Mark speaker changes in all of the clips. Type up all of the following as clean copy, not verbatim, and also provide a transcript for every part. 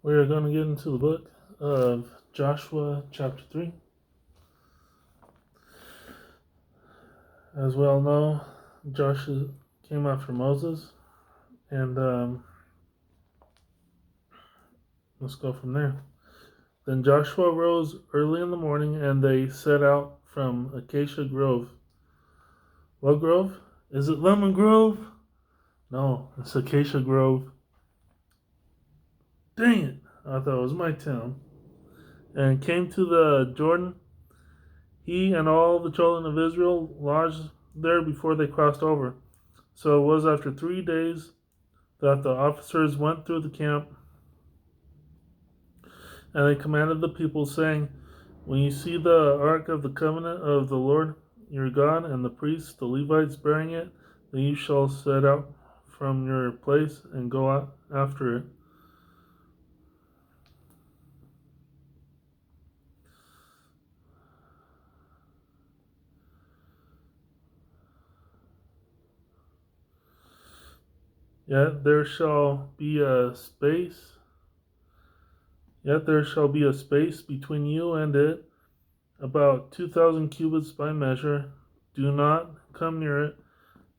Speaker 1: We're going to get into the book of Joshua, chapter 3. As we all know, Joshua came after Moses, and let's go from there. Then Joshua rose early in the morning, and they set out from Acacia Grove. What grove? Is it Lemon Grove? No, it's Acacia Grove. Dang it! I thought it was my town. And came to the Jordan. He and all the children of Israel lodged there before they crossed over. So it was after 3 days that the officers went through the camp, and they commanded the people, saying, "When you see the ark of the covenant of the Lord your God and the priests, the Levites, bearing it, then you shall set out from your place and go out after it." Yet there shall be a space between you and it, about 2,000 cubits by measure. Do not come near it,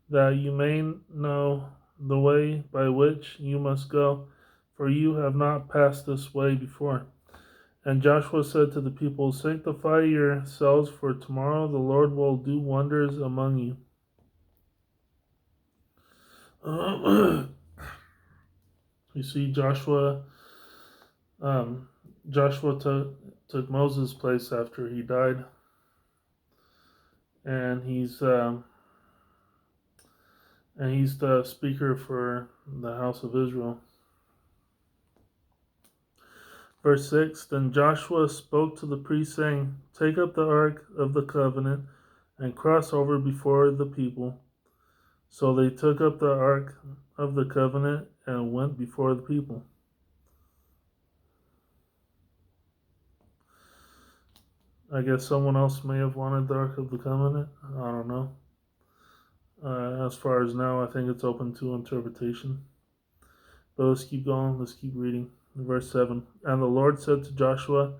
Speaker 1: that you may know the way by which you must go, for you have not passed this way before. And Joshua said to the people, "Sanctify yourselves, for tomorrow the Lord will do wonders among you." You see, Joshua took Moses' place after he died, and he's the speaker for the house of Israel. Verse 6, Then Joshua spoke to the priests, saying, "Take up the ark of the covenant and cross over before the people." So they took up the ark of the covenant and went before the people. I guess someone else may have wanted the ark of the covenant. I don't know. As far as now, I think it's open to interpretation. But let's keep going. Let's keep reading. Verse 7, And the Lord said to Joshua,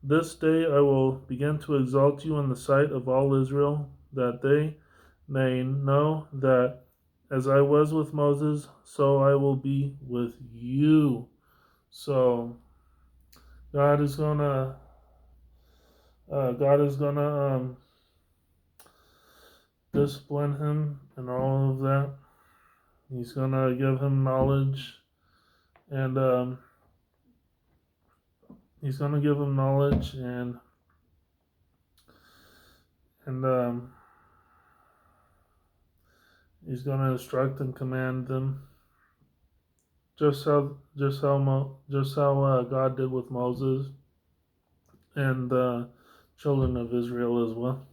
Speaker 1: "This day I will begin to exalt you in the sight of all Israel, that they may know that as I was with Moses, so I will be with you." So God is gonna discipline him and all of that. He's gonna give him knowledge, and he's gonna give him knowledge and he's gonna instruct and command them, just how God did with Moses and the children of Israel as well.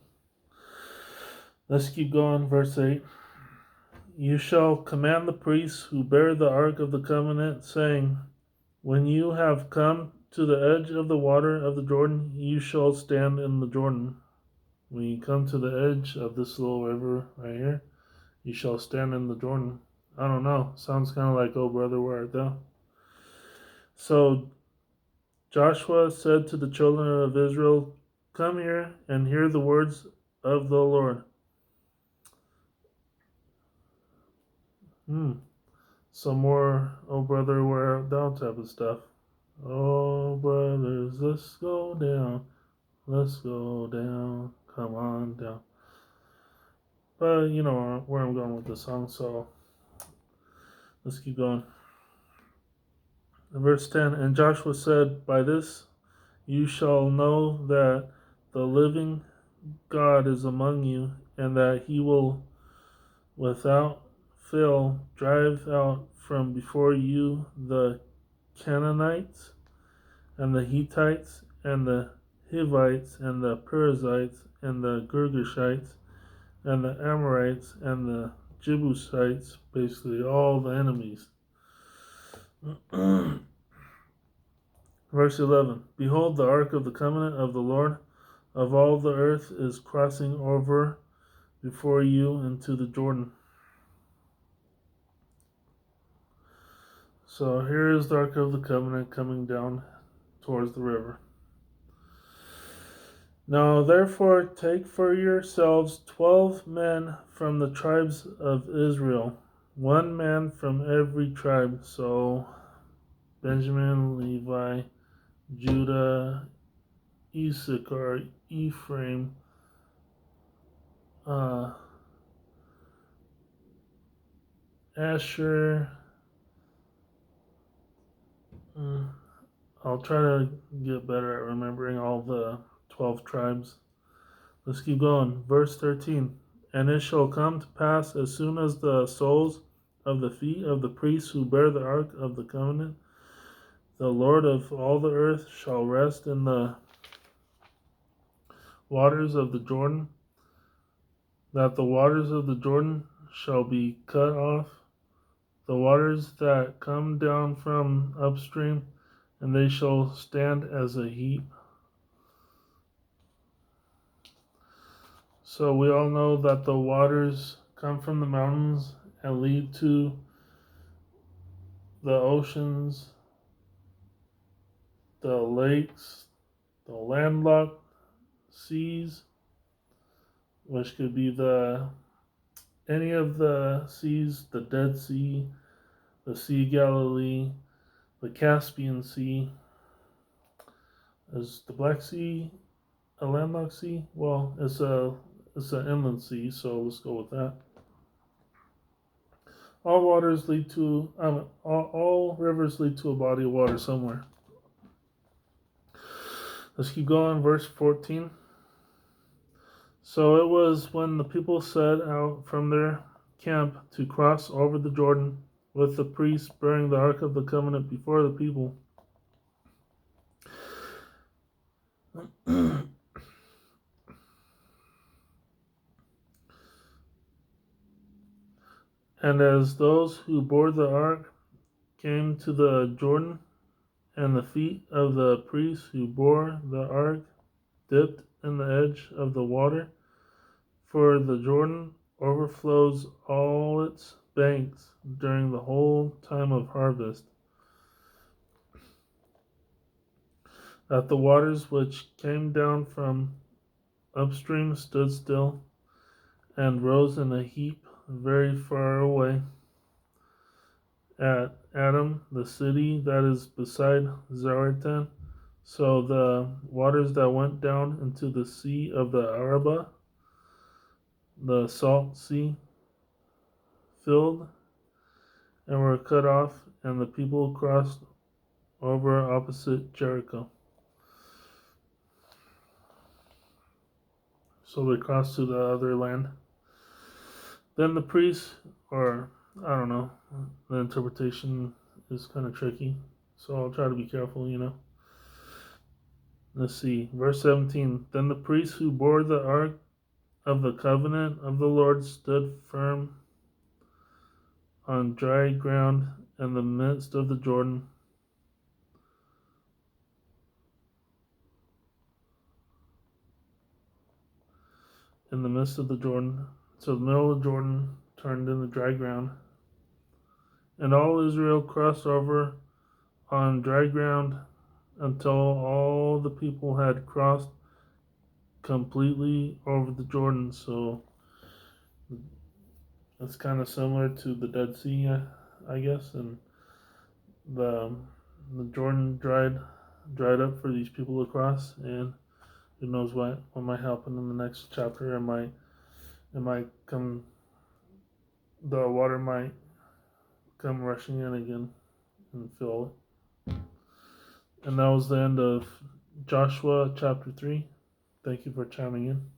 Speaker 1: Let's keep going. Verse 8. You shall command the priests who bear the ark of the covenant, saying, "When you have come to the edge of the water of the Jordan, you shall stand in the Jordan." When you come to the edge of this little river right here, you shall stand in the Jordan. I don't know. Sounds kind of like, "Oh, brother, where art thou?" So Joshua said to the children of Israel, "Come here and hear the words of the Lord." Some more, "Oh, brother, where art thou" type of stuff. "Oh, brothers, let's go down. Let's go down. Come on down." But you know where I'm going with this song, so let's keep going. Verse 10, And Joshua said, "By this you shall know that the living God is among you, and that he will without fail drive out from before you the Canaanites, and the Hittites, and the Hivites, and the Perizzites, and the Girgashites, and the Amorites, and the Jebusites," basically all the enemies. Verse 11, "Behold, the ark of the covenant of the Lord of all the earth is crossing over before you into the Jordan." So here is the Ark of the Covenant coming down towards the river. Now therefore take for yourselves 12 men from the tribes of Israel, one man from every tribe. So Benjamin, Levi, Judah, Issachar, Ephraim, Asher. I'll try to get better at remembering all the 12 tribes. Let's keep going. Verse 13. And it shall come to pass as soon as the soles of the feet of the priests who bear the ark of the covenant, the Lord of all the earth, shall rest in the waters of the Jordan, that the waters of the Jordan shall be cut off, the waters that come down from upstream, and they shall stand as a heap. So we all know that the waters come from the mountains and lead to the oceans, the lakes, the landlocked seas, which could be any of the seas, the Dead Sea, the Sea of Galilee, the Caspian Sea. Is the Black Sea a landlocked sea? Well, it's an inland sea, so let's go with that. All waters lead to all rivers lead to a body of water somewhere. Let's keep going. Verse 14. So it was when the people set out from their camp to cross over the Jordan, with the priests bearing the Ark of the Covenant before the people. And as those who bore the ark came to the Jordan, and the feet of the priests who bore the ark dipped in the edge of the water, for the Jordan overflows all its banks during the whole time of harvest, that the waters which came down from upstream stood still and rose in a heap very far away at Adam, the city that is beside Zaretan. So the waters that went down into the sea of the Arabah, the salt sea, filled and were cut off, and the people crossed over opposite Jericho. So they crossed to the other land. Then the priests, or I don't know, the interpretation is kind of tricky, so I'll try to be careful, Let's see, verse 17. Then the priests who bore the ark of the covenant of the Lord stood firm on dry ground in the midst of the Jordan. In the midst of the Jordan. So the middle of Jordan turned into dry ground. And all Israel crossed over on dry ground until all the people had crossed completely over the Jordan. So it's kind of similar to the Dead Sea, I guess, and the Jordan dried up for these people to cross, and who knows what might happen in the next chapter. It might come, the water might come rushing in again and fill it. And that was the end of Joshua chapter 3. Thank you for chiming in.